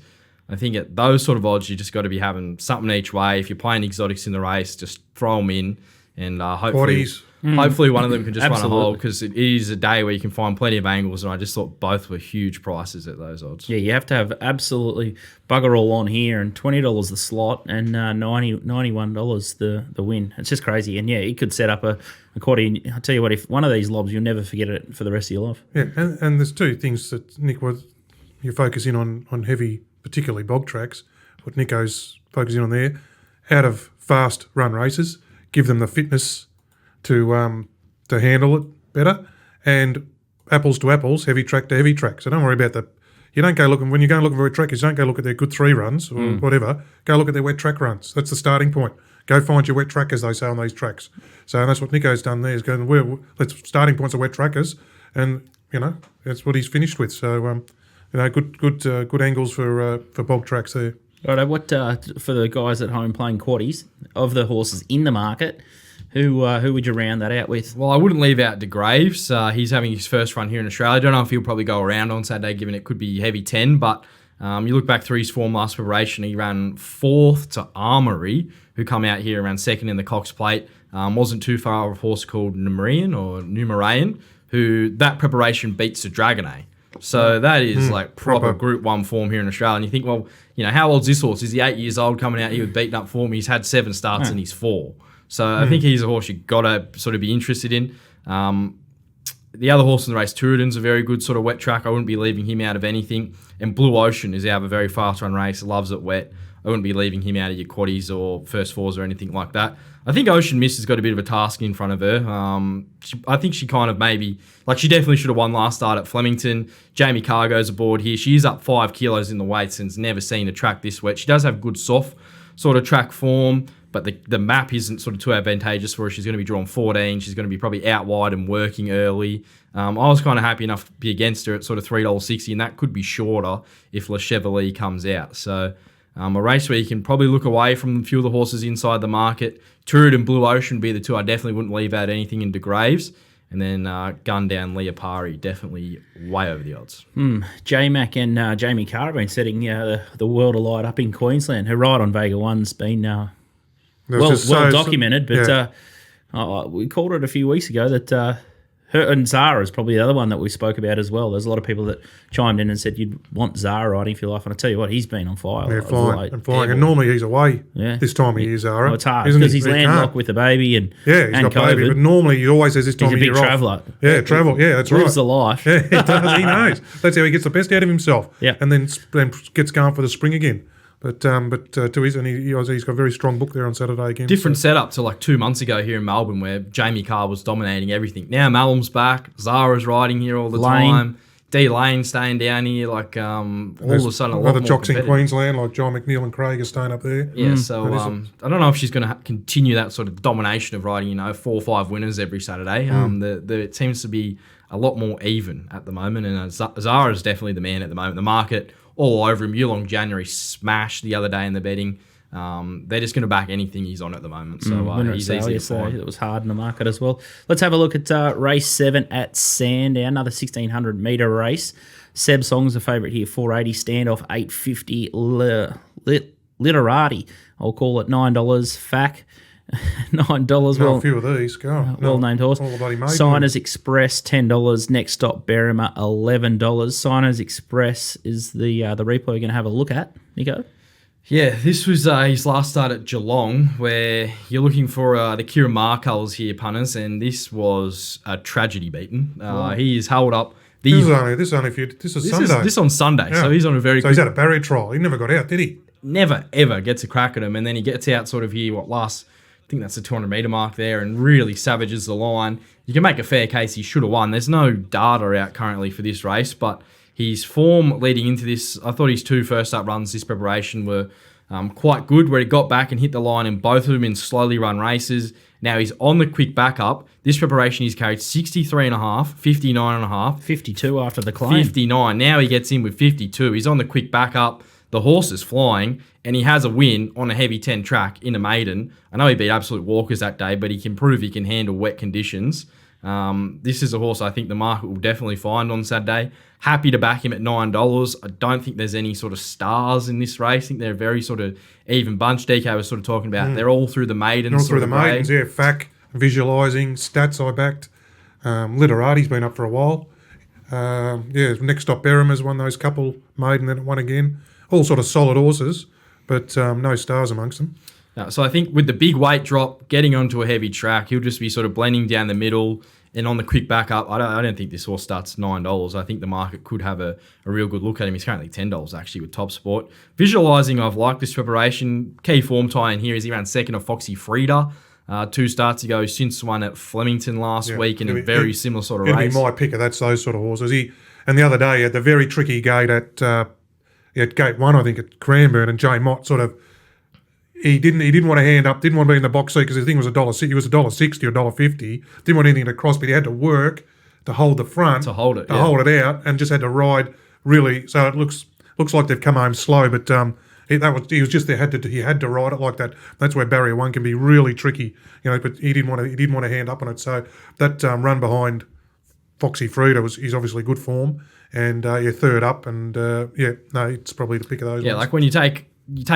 Speaker 4: I think at those sort of odds, you just got to be having something each way. If you're playing exotics in the race, just throw them in and hopefully.
Speaker 3: Quaddies.
Speaker 4: Hopefully one of them can just run a
Speaker 2: Absolutely.
Speaker 4: hole, because it is a day where you can find plenty of angles, and I just thought both were huge prices at those odds.
Speaker 2: Yeah, you have to have absolutely bugger all on here, and $20 the slot, and $91 the win. It's just crazy, and yeah, it could set up a quaddie. I tell you what, if one of these lobs, you'll never forget it for the rest of your life.
Speaker 3: Yeah, and there's two things that Nick was you focus in on heavy, particularly bog tracks. What Nico's focusing on there, out of fast run races, give them the fitness to handle it better, and apples to apples, heavy track to heavy track. So don't worry about you don't go looking when you go looking for wet trackers. You don't go look at their good 3 runs or whatever. Go look at their wet track runs. That's the starting point. Go find your wet trackers, they say on these tracks. So that's what Nico's done there. Is going, let's starting points are wet trackers, and that's what he's finished with. So good angles for bog tracks there.
Speaker 2: Right, what for the guys at home playing quaddies, of the horses in the market, who would you round that out with?
Speaker 4: Well, I wouldn't leave out De Graves. He's having his first run here in Australia. I don't know if he'll probably go around on Saturday, given it could be heavy 10, but you look back through his form last preparation, he ran 4th to Armory, who come out here around 2nd in the Cox Plate. Wasn't too far off a horse called Numerayan, who that preparation beats the Dragonet. So that is like proper Group 1 form here in Australia. And you think, well, how old's this horse? Is he 8 years old coming out here with beaten up form? He's had 7 starts and he's 4. So I think he's a horse you've got to sort of be interested in. The other horse in the race, Turidan's a very good sort of wet track. I wouldn't be leaving him out of anything. And Blue Ocean is out of a very fast run race, loves it wet. I wouldn't be leaving him out of your quaddies or first fours or anything like that. I think Ocean Miss has got a bit of a task in front of her. I think she kind of she definitely should have won last start at Flemington. Jamie Carr goes aboard here. She is up 5 kilos in the weights and's never seen a track this wet. She does have good soft sort of track form, but the map isn't sort of too advantageous for her. She's going to be drawn 14. She's going to be probably out wide and working early. I was kind of happy enough to be against her at sort of $3.60, and that could be shorter if Le Chevalier comes out. So a race where you can probably look away from a few of the horses inside the market. Turid and Blue Ocean would be the two I definitely wouldn't leave out anything in De Graves. And then Gun Down Leopari, definitely way over the odds.
Speaker 2: J-Mac and Jamie Carr have been setting the world alight up in Queensland. Her ride on Vega 1's been well documented, but we called it a few weeks ago that her and Zara is probably the other one that we spoke about as well. There's a lot of people that chimed in and said you'd want Zara riding for your life, and I tell you what, he's been on fire.
Speaker 3: Yeah, flying. And normally he's away this time of year, Zara.
Speaker 2: Well, it's hard because he's landlocked with the baby and
Speaker 3: he's
Speaker 2: and
Speaker 3: got
Speaker 2: COVID.
Speaker 3: baby, but normally he always says this time of year
Speaker 2: He's a big traveller.
Speaker 3: Yeah, travel. Yeah, that's right.
Speaker 2: Lives the life.
Speaker 3: Yeah, he does. He knows. That's how he gets the best out of himself.
Speaker 2: Yeah.
Speaker 3: And then gets going for the spring again. But to his, and he's got a very strong book there on Saturday again.
Speaker 4: Different setup to like 2 months ago here in Melbourne, where Jamie Carr was dominating everything. Now Malum's back, Zara's riding here all the time. D Lane staying down here, all of a sudden a lot
Speaker 3: other
Speaker 4: more
Speaker 3: jocks in
Speaker 4: competitive.
Speaker 3: Queensland like John McNeil and Craig are staying up there.
Speaker 4: Yeah, so I don't know if she's going to continue that sort of domination of riding, 4 or 5 winners every Saturday. It seems to be a lot more even at the moment, and Zara is definitely the man at the moment. The market all over him. Yulong January smashed the other day in the betting. They're just going to back anything he's on at the moment. So he's easy to find.
Speaker 2: It was hard in the market as well. Let's have a look at race 7 at Sandown, another 1,600 metre race. Seb Song's a favourite here, 480 standoff, 850 Literati. I'll call it $9. Fac. $9.
Speaker 3: Well, a few of these.
Speaker 2: Well-named horse.
Speaker 3: All the bloody made
Speaker 2: Signers Express, $10. Next stop, Berrima, $11. Signers Express is the replay we're going to have a look at. Nico?
Speaker 4: Yeah, this was his last start at Geelong, where you're looking for the Kieran Maher colours here, punters, and this was a tragedy beaten. He is held up.
Speaker 3: This is Sunday.
Speaker 4: This on Sunday,
Speaker 3: Yeah.
Speaker 4: so he's on a very
Speaker 3: So he's had a barrier trial. He never got out, did he?
Speaker 4: never ever gets a crack at him, and then he gets out sort of here, I think that's the 200 metre mark there, and really savages the line. You can make a fair case he should have won. There's no data out currently for this race, but his form leading into this, I thought his two first up runs this preparation were quite good, where he got back and hit the line in both of them in slowly run races. Now he's on the quick backup. This preparation he's carried 63.5, 59.5.
Speaker 2: 52 after the claim.
Speaker 4: 59. Now he gets in with 52. He's on the quick backup. The horse is flying, and he has a win on a heavy 10 track in a maiden. I know he beat Absolute Walkers that day, but he can prove he can handle wet conditions. This is a horse I think the market will definitely find on Saturday. Happy to back him at $9. I don't think there's any sort of stars in this race. I think they're a very sort of even bunch. DK was sort of talking about they're all through the maidens.
Speaker 3: All through the maidens, yeah. Fac Visualising, Stats I backed. Little Birdie's been up for a while. Next Stop Berrimer's won those couple maiden, then it won again. All sort of solid horses, but no stars amongst them.
Speaker 4: So I think with the big weight drop, getting onto a heavy track, he'll just be sort of blending down the middle. And on the quick back up, I don't think this horse starts $9. I think the market could have a real good look at him. He's currently $10 actually with TopSport. Visualising, I've liked this preparation. Key form tie in here is he ran second of Foxy Frida 2 starts ago, since won at Flemington last week in a very similar sort of race.
Speaker 3: It'd be my pick of those sort of horses. And the other day he had the very tricky gate at gate 1, I think, at Cranbourne, and Jay Mott sort of, he didn't want to hand up, didn't want to be in the box seat because the thing was $1.60, he was $1.60 or $1.50. Didn't want anything to cross, but he had to work to hold the front,
Speaker 4: hold it
Speaker 3: out, and just had to ride really. So it looks like they've come home slow, but he had to ride it like that. That's where barrier 1 can be really tricky, But he didn't want to hand up on it. So that run behind Foxy Frida he's obviously good form, and third up, and it's probably the pick of those.
Speaker 4: Yeah,
Speaker 3: ones.
Speaker 4: like when you take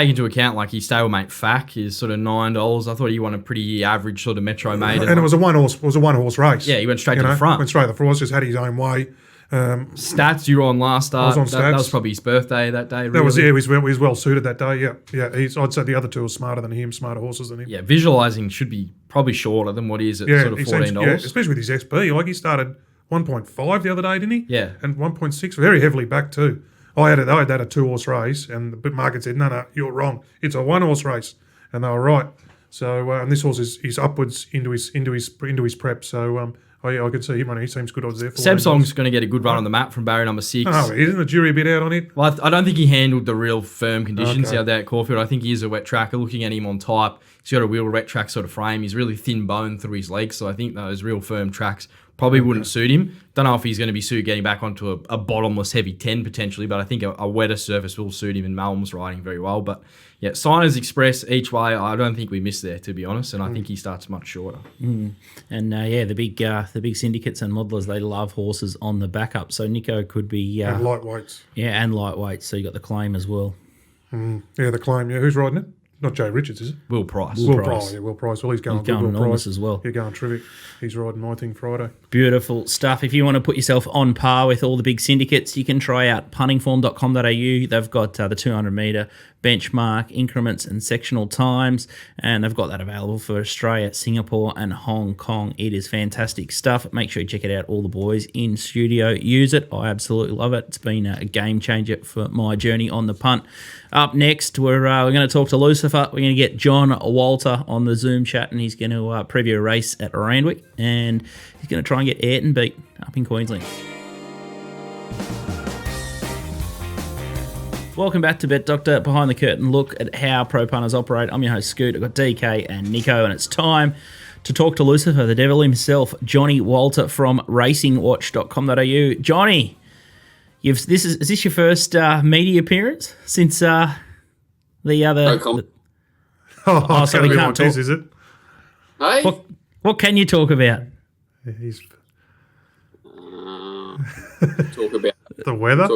Speaker 4: into account like his stablemate Fack is sort of $9. I thought he won a pretty average sort of Metro maiden.
Speaker 3: And it was a one horse race.
Speaker 4: Yeah, he went straight to the front.
Speaker 3: Went straight to the front. Just had his own way.
Speaker 4: Stats, you were on last start.
Speaker 3: I was on
Speaker 4: that
Speaker 3: Stats.
Speaker 4: was probably his birthday that day. Really.
Speaker 3: That was he was well suited that day. Yeah. I'd say the other two were smarter than him, smarter horses than him.
Speaker 4: Yeah, visualising should be probably shorter than what he is at sort of $14.
Speaker 3: Especially with his XP. Like he started 1.5 the other day, didn't he?
Speaker 4: Yeah.
Speaker 3: And 1.6, very heavily backed too. I had that a 2-horse race, and the market said, no, you're wrong. It's a 1-horse race, and they were right. So, and this horse is upwards into his prep. So, I could see him running. He seems good odds there.
Speaker 4: Samsung's going to get a good run on the map from barrier number 6.
Speaker 3: Oh, isn't the jury a bit out on it?
Speaker 4: Well, I don't think he handled the real firm conditions out there at Caulfield. I think he is a wet tracker. Looking at him on type, he's got a real wet track sort of frame. He's really thin bone through his legs, so I think those real firm tracks probably wouldn't suit him. Don't know if he's going to be suited getting back onto a bottomless heavy 10 potentially, but I think a wetter surface will suit him, and Malm's riding very well. But yeah, Signers Express each way, I don't think we miss there, to be honest, and I think he starts much shorter.
Speaker 2: And the big syndicates and modelers, they love horses on the backup. So Nico could be
Speaker 3: And lightweights.
Speaker 2: Yeah, and lightweights. So you got the claim as well.
Speaker 3: Yeah, the claim. Yeah, who's riding it? Not Jay Richards, is it?
Speaker 4: Will Price.
Speaker 3: Will Price. Yeah, Will Price. Well, he's going good. Will
Speaker 2: enormous
Speaker 3: Price
Speaker 2: as well.
Speaker 3: Yeah, going terrific. He's riding, I think, Friday.
Speaker 2: Beautiful stuff. If you want to put yourself on par with all the big syndicates, you can try out puntingform.com.au. They've got the 200-metre benchmark increments and sectional times, and they've got that available for Australia, Singapore, and Hong Kong. It is fantastic stuff. Make sure you check it out. All the boys in studio use it. I absolutely love it. It's been a game changer for my journey on the punt. Up next, we're going to talk to Lucifer. We're going to get John Walter on the Zoom chat, and he's going to preview a race at Randwick, and he's going to try and get Ayrton beat up in Queensland. Welcome back to Bet Doctor, behind the curtain look at how pro punters operate. I'm your host Scoot. I've got DK and Nico, and it's time to talk to Lucifer, the devil himself, Johnny Walter from racingwatch.com.au. Johnny, is this your first media appearance since the other?
Speaker 3: So we
Speaker 2: can't
Speaker 3: like
Speaker 2: talk.
Speaker 3: this, is it?
Speaker 5: Hey?
Speaker 2: What can you talk about?
Speaker 3: Yeah, he's
Speaker 5: Talk about
Speaker 3: the weather.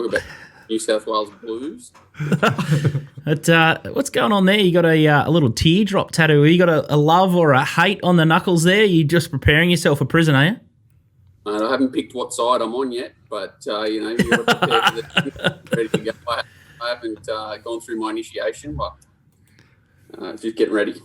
Speaker 5: New South Wales Blues.
Speaker 2: What's going on there? You got a little teardrop tattoo. You got a love or a hate on the knuckles there? You just preparing yourself for prison, are you?
Speaker 5: I haven't picked what side I'm on yet, but you're prepared for the ready to go. I haven't gone through my initiation, but just getting ready.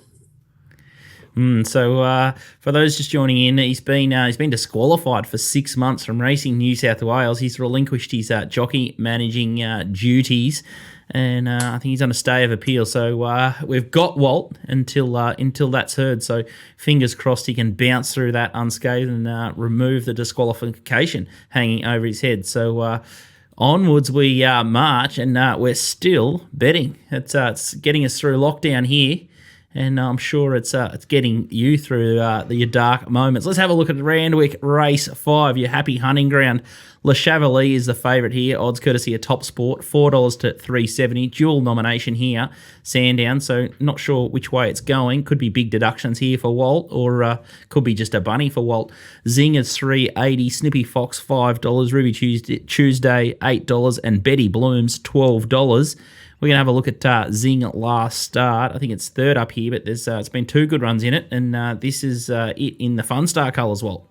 Speaker 2: So for those just joining in, he's been disqualified for 6 months from racing New South Wales. He's relinquished his jockey managing duties, and I think he's on a stay of appeal. So we've got Walt until that's heard. So fingers crossed he can bounce through that unscathed and remove the disqualification hanging over his head. So onwards we march, and we're still betting. It's getting us through lockdown here. And I'm sure it's getting you through your dark moments. Let's have a look at Randwick Race 5, your happy hunting ground. Le Chevalier is the favourite here. Odds courtesy of TopSport, $4 to $3.70. Dual nomination here, Sandown. So not sure which way it's going. Could be big deductions here for Walt, or could be just a bunny for Walt. Zingers $3.80. Snippy Fox $5. Ruby Tuesday $8, and Betty Blooms $12. We're going to have a look at Zing last start. I think it's third up here, but there's it's been 2 good runs in it, and this is it in the Fun Star colours, Walt.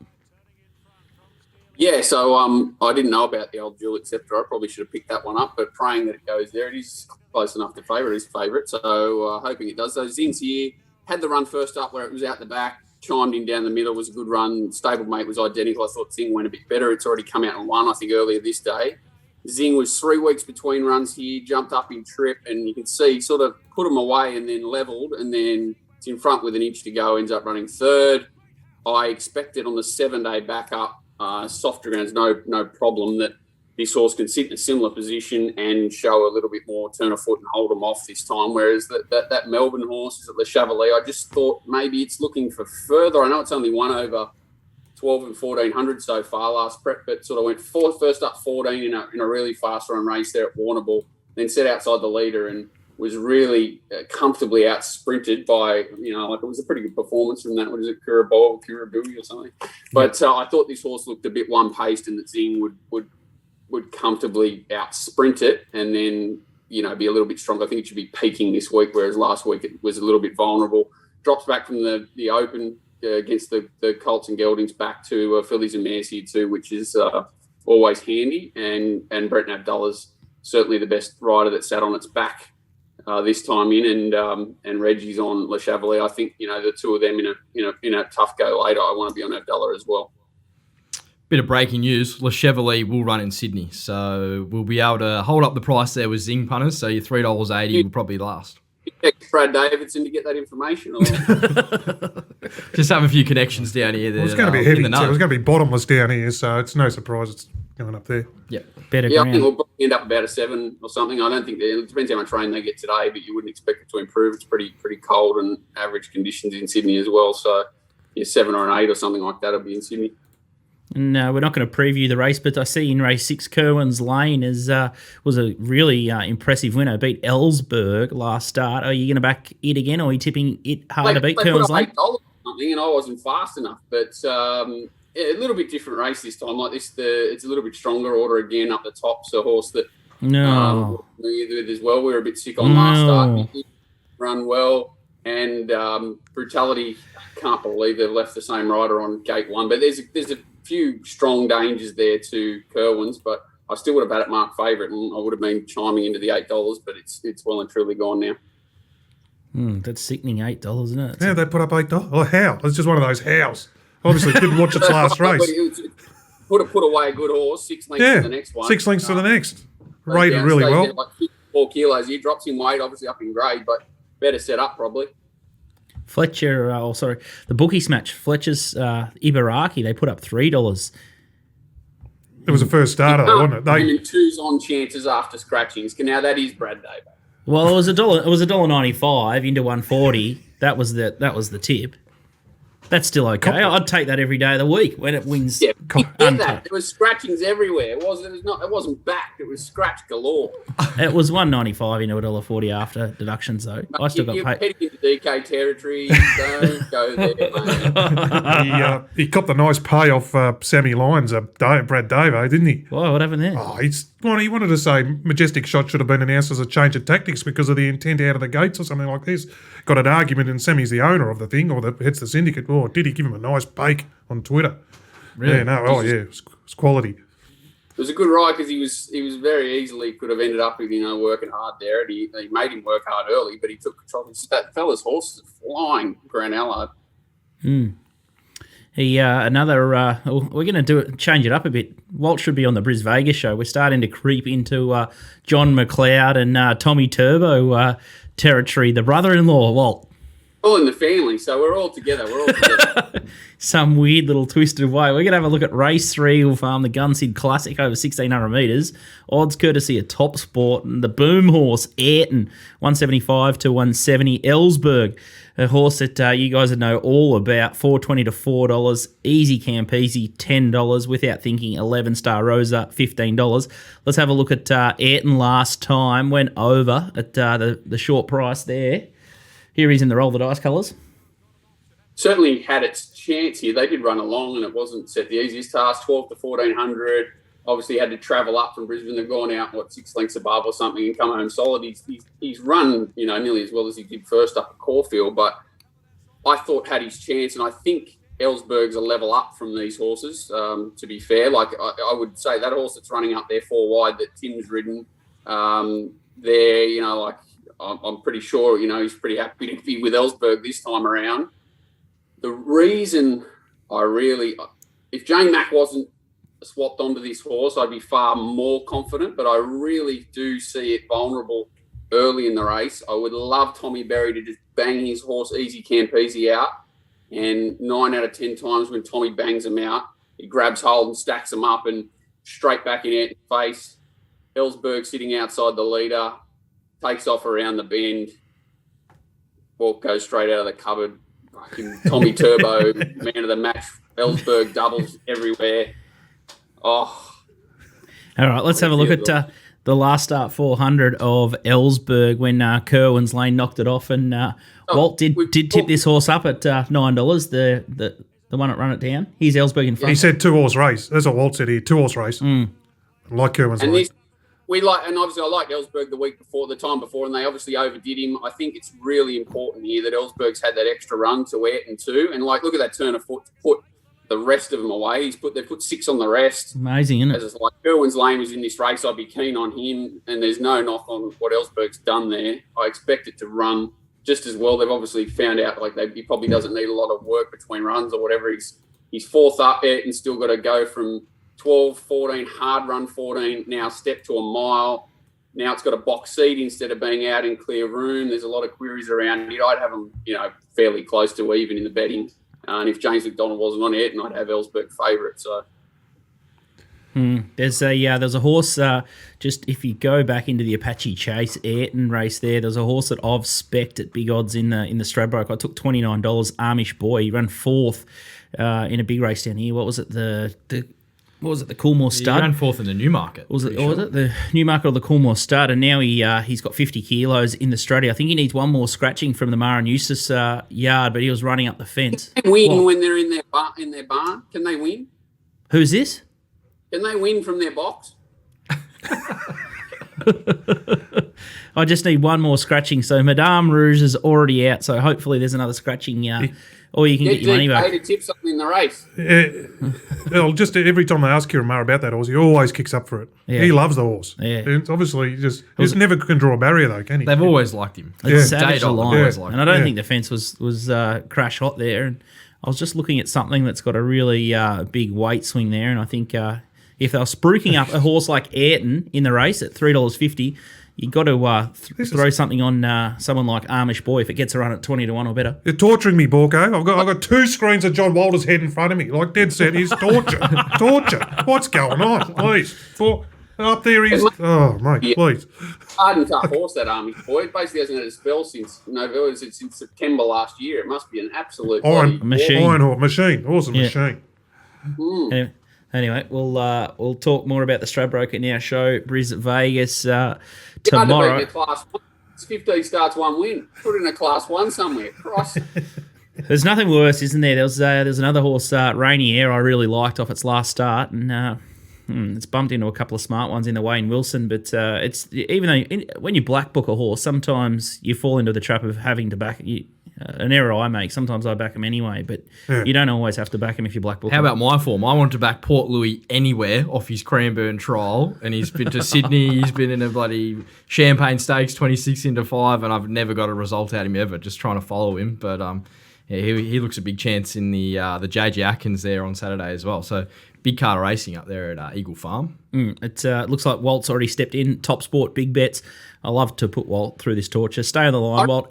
Speaker 5: Yeah, so I didn't know about the old dual acceptor. I probably should have picked that one up, but praying that it goes there. It is close enough to favour his favourite, so hoping it does. So Zing's here, had the run first up where it was out the back, chimed in down the middle, was a good run. Stablemate was identical. I thought Zing went a bit better. It's already come out and won, I think, earlier this day. Zing was 3 weeks between runs here, jumped up in trip, and you can see sort of put him away and then levelled, and then it's in front with an inch to go, ends up running third. I expected on the 7-day backup, softer grounds, no problem, that this horse can sit in a similar position and show a little bit more turn of foot and hold them off this time, whereas that Melbourne horse is at Le Chevalier. I just thought maybe it's looking for further. I know it's only won over 12 and 1400 so far last prep, but sort of went first up 14 in a really fast run race there at Warrnambool, then set outside the leader and was really comfortably out sprinted by, it was a pretty good performance from that. What is it, Kurabui or something? But I thought this horse looked a bit one-paced and that Zing would comfortably out sprint it and then, be a little bit stronger. I think it should be peaking this week, whereas last week it was a little bit vulnerable. Drops back from the open against the Colts and Geldings back to fillies and mares here too, which is always handy. And Brett Abdullah's certainly the best rider that sat on its back this time in, and Reggie's on Le Chevalier. I think the two of them in a tough go later. I want to be on Abdullah as well.
Speaker 4: Bit of breaking news: Le Chevalier will run in Sydney, so we'll be able to hold up the price there with Zing punters. So your $3.80 will probably last.
Speaker 5: Brad Davidson to get that information.
Speaker 4: Just have a few connections down here.
Speaker 3: It's going to be heavy too. It's going to be bottomless down here, so it's no surprise it's going up there.
Speaker 4: Yeah,
Speaker 2: better.
Speaker 5: Yeah, I think we'll probably end up about a 7 or something. I don't think it depends how much rain they get today, but you wouldn't expect it to improve. It's pretty cold and average conditions in Sydney as well. So 7 or an 8 or something like that will be in Sydney.
Speaker 2: No, we're not going to preview the race, but I see in race 6, Kerwin's Lane was a really impressive winner. Beat Ellsberg last start. Are you going to back it again, or are you tipping it hard to beat Kerwin's Lane?
Speaker 5: $8 or something, and I wasn't fast enough. But a little bit different race this time. Like this, it's a little bit stronger order again up the top. So a horse that as well. We were a bit sick on last start. He run well, and Brutality. Can't believe they've left the same rider on gate 1. But there's a few strong dangers there to Kerwin's, but I still would have had it marked favourite, and I would have been chiming into the $8, but it's well and truly gone now.
Speaker 2: That's sickening, $8, isn't it?
Speaker 3: Yeah, they put up $8. Oh, how? It's just one of those hows. Obviously, didn't watch its last race.
Speaker 5: Put away a good horse, 6 lengths to the next one.
Speaker 3: 6 lengths to the next. Rated really well.
Speaker 5: Like 4 kilos. He drops in weight, obviously up in grade, but better set up probably.
Speaker 2: Fletcher, the bookies match. Fletcher's Ibaraki, they put up $3.
Speaker 3: It was a first starter, wasn't it?
Speaker 5: They 2s on chances after scratchings. Now that is Brad Davis.
Speaker 2: Well, it was $1.95 into 140. That was the tip. That's still okay. I'd take that every day of the week when it wins.
Speaker 5: Yeah, that. There was scratchings everywhere. It wasn't backed. It was scratch galore.
Speaker 2: It was $1.95 into $1.40 after deductions, though. I still got paid.
Speaker 5: You're heading into DK territory. Don't go there, mate.
Speaker 3: He copped a nice pay off Sammy Lyons, Brad Davo, didn't he?
Speaker 2: Whoa, what happened there?
Speaker 3: Oh, he wanted to say Majestic Shot should have been announced as a change of tactics because of the intent out of the gates or something like this. Got an argument, and Sammy's the owner of the thing, or heads the syndicate. Oh, did he give him a nice bake on Twitter?
Speaker 4: Really?
Speaker 3: Yeah, no, it's quality.
Speaker 5: It was a good ride because he was very easily could have ended up with working hard there, and he made him work hard early, but he took control. That fella's horse is flying, Grant Allard.
Speaker 2: We're going to change it up a bit. Walt should be on the Bris Vegas show. We're starting to creep into John McLeod and Tommy Turbo territory. The brother-in-law, Walt.
Speaker 5: All in the family, so we're all together.
Speaker 2: Some weird little twisted way. We're going to have a look at race 3 of the Gunsid Classic over 1,600 metres. Odds courtesy of TopSport, and the boom horse, Ayrton, 175 to 170. Ellsberg, a horse that you guys would know all about, $4.20 to $4. Easy Camp Easy, $10. Without thinking, 11-star Rosa, $15. Let's have a look at Ayrton last time. Went over at the short price there. Here he's in the roll the dice colours.
Speaker 5: Certainly had its chance here. They did run along, and it wasn't set the easiest task. 12 to 1,400. obviously had to travel up from Brisbane. They've gone out, 6 lengths above or something and come home solid. He's run, nearly as well as he did first up at Caulfield, but I thought had his chance, and I think Ellsberg's a level up from these horses, to be fair. Like, I would say that horse that's running up there 4 wide that Tim's ridden, there, I'm pretty sure, he's pretty happy to be with Ellsberg this time around. The reason if Jane Mack wasn't swapped onto this horse, I'd be far more confident, but I really do see it vulnerable early in the race. I would love Tommy Berry to just bang his horse easy Campese out, and 9 out of 10 times when Tommy bangs him out, he grabs hold and stacks him up and straight back in Anton's face. Ellsberg sitting outside the leader, takes off around the bend, ball goes straight out of the cupboard. Fucking Tommy Turbo, man of the match. Ellsberg doubles everywhere. Oh.
Speaker 2: All right, let's have a look at the last start 400 of Ellsberg when Kerwin's Lane knocked it off, and Walt did tip this horse up at $9. The one that run it down. He's Ellsberg in front.
Speaker 3: He said 2-horse race. That's what Walt said here. 2-horse race. Like Kerwin's Lane.
Speaker 5: And obviously I liked Ellsberg the time before, and they obviously overdid him. I think it's really important here that Ellsberg's had that extra run to Ayrton too, and look at that turn of foot to put the rest of them away. They've put 6 on the rest.
Speaker 2: Amazing, isn't it?
Speaker 5: As it's like Kerwin's Lane was in this race, I'd be keen on him, and there's no knock on what Ellsberg's done there. I expect it to run just as well. They've obviously found out he probably doesn't need a lot of work between runs or whatever. He's 4th up, Ayrton's still got to go from 12, 14, hard run 14, now step to a mile. Now it's got a box seat instead of being out in clear room. There's a lot of queries around it. I'd have them, fairly close to even in the betting. And if James McDonald wasn't on it, I'd have Ellsberg favourite. So
Speaker 2: there's a horse. Just if you go back into the Apache Chase Ayrton race, there's a horse that I've specced at big odds in the Stradbroke. I took $29. Amish Boy. He ran 4th in a big race down here. What was it? The Coolmore Stud?
Speaker 4: He ran 4th in the Newmarket.
Speaker 2: Was it the Newmarket or the Coolmore Stud? And now he's got 50 kilos in the Struddy. I think he needs one more scratching from the Mara and Eustace yard, but he was running up the fence.
Speaker 5: Can they win when they're in their barn? Can they win?
Speaker 2: Who's this?
Speaker 5: Can they win from their box?
Speaker 2: I just need one more scratching. So Madame Rouge is already out, so hopefully there's another scratching, or you can get your money back.
Speaker 5: To tip something in the race.
Speaker 3: Just every time I ask Kieran Maher about that horse, he always kicks up for it. Yeah. He loves the horse. Yeah. And obviously, he just never can draw a barrier, though, can he?
Speaker 4: They've always liked him.
Speaker 2: It's savage the line. And I don't think the fence was crash hot there. And I was just looking at something that's got a really big weight swing there, and I think if they were spruiking up a horse like Ayrton in the race at $3.50, you got to throw something on someone like Amish Boy if it gets a run at 20-1 or better.
Speaker 3: You're torturing me, Borko. I've got 2 screens of John Walter's head in front of me. Like Dad said, he's torture. What's going on? Please. Up there he's... Oh, mate, please.
Speaker 5: Hard and tough horse, that Amish Boy. It basically hasn't had a spell since September last year. It must be an absolute
Speaker 2: machine.
Speaker 3: Iron horse machine. Awesome machine.
Speaker 2: Anyway, we'll talk more about the Stradbroke in our show, Bris Vegas, tomorrow.
Speaker 5: It's 15 starts, 1 win. Put it in a Class 1 somewhere. Christ.
Speaker 2: There's nothing worse, isn't there? There's another horse, Rainy Air, I really liked off its last start, and it's bumped into a couple of smart ones in the Wayne Wilson. But it's even though when you black book a horse, sometimes you fall into the trap of having to back an error I make. Sometimes I back him anyway, but you don't always have to back him if you black book.
Speaker 4: How about my form? I wanted to back Port Louis anywhere off his Cranbourne trial, and he's been to Sydney. He's been in a bloody Champagne Stakes 26 into 5, and I've never got a result out of him ever. Just trying to follow him, but he looks a big chance in the JJ Atkins there on Saturday as well. So big car racing up there at Eagle Farm.
Speaker 2: It looks like Walt's already stepped in. TopSport, big bets. I love to put Walt through this torture. Stay on the line, Walt.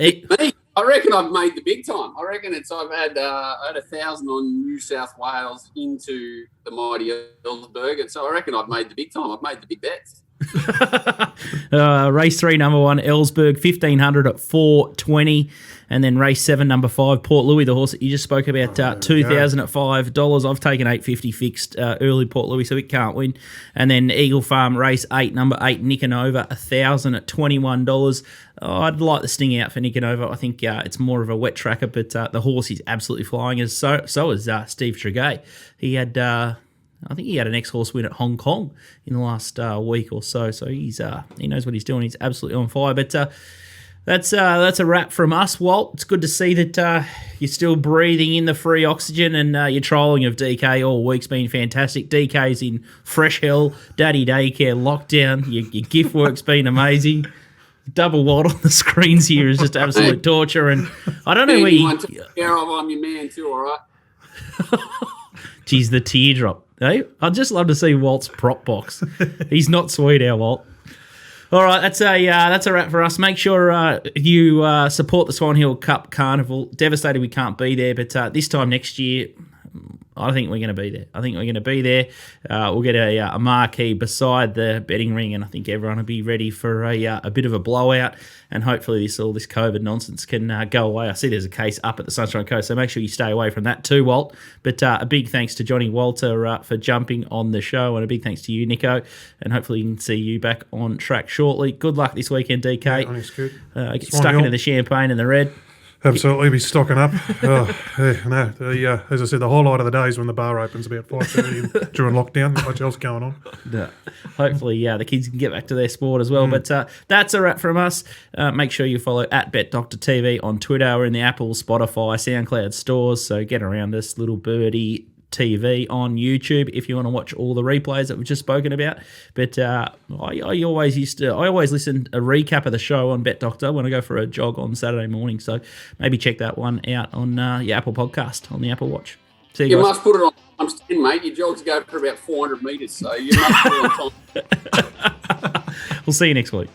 Speaker 5: I reckon I've made the big time. I reckon I've had 1,000 on New South Wales into the mighty Ellsberg, and so I reckon I've made the big time. I've made the big bets.
Speaker 2: Race 3, number 1, Ellsberg, 1,500 at 4.20. And then race 7, number 5, Port Louis, the horse that you just spoke about, 2,000 at $5. I've taken 850 fixed early Port Louis, so it can't win. And then Eagle Farm, race 8, number 8, Nicanova, 1,000 at $21. I'd like the sting out for Nicanova. I think it's more of a wet tracker, but the horse is absolutely flying. So is Steve Tregay. He had I think he had an ex-horse win at Hong Kong in the last week or so. So he knows what he's doing. He's absolutely on fire. But that's a wrap from us, Walt. It's good to see that you're still breathing in the free oxygen, and your trolling of DK all week's been fantastic. DK's in fresh hell, daddy daycare, lockdown. Your GIF work's been amazing. Double Walt on the screens here is just absolute torture, and I don't know where you...
Speaker 5: I'm your man too, all right?
Speaker 2: Geez, the teardrop. Hey, I'd just love to see Walt's prop box. He's not sweet, our Walt. All right, that's a wrap for us. Make sure you support the Swan Hill Cup Carnival. Devastated we can't be there, but this time next year, I think we're going to be there. We'll get a marquee beside the betting ring, and I think everyone will be ready for a bit of a blowout. And hopefully all this COVID nonsense can go away. I see there's a case up at the Sunshine Coast, so make sure you stay away from that too, Walt. But a big thanks to Johnny Walter for jumping on the show, and a big thanks to you, Nico. And hopefully you can see you back on track shortly. Good luck this weekend, DK.
Speaker 3: Yeah, thanks, good.
Speaker 2: Get stuck into the champagne and the red.
Speaker 3: Absolutely, be stocking up. As I said, the highlight of the day is when the bar opens about 5:30 during lockdown. Not much else going on.
Speaker 2: Yeah. Hopefully, the kids can get back to their sport as well. But that's a wrap from us. Make sure you follow @BetDoctorTV on Twitter. We're in the Apple, Spotify, SoundCloud stores, so get around us. Little Birdie TV on YouTube if you want to watch all the replays that we've just spoken about. But I always listen a recap of the show on Bet Doctor when I go for a jog on Saturday morning. So maybe check that one out on your Apple Podcast on the Apple Watch. See you guys.
Speaker 5: Must put it on times 10, mate. Your jogs go for about 400 metres, so you must put it on time.
Speaker 2: We'll see you next week.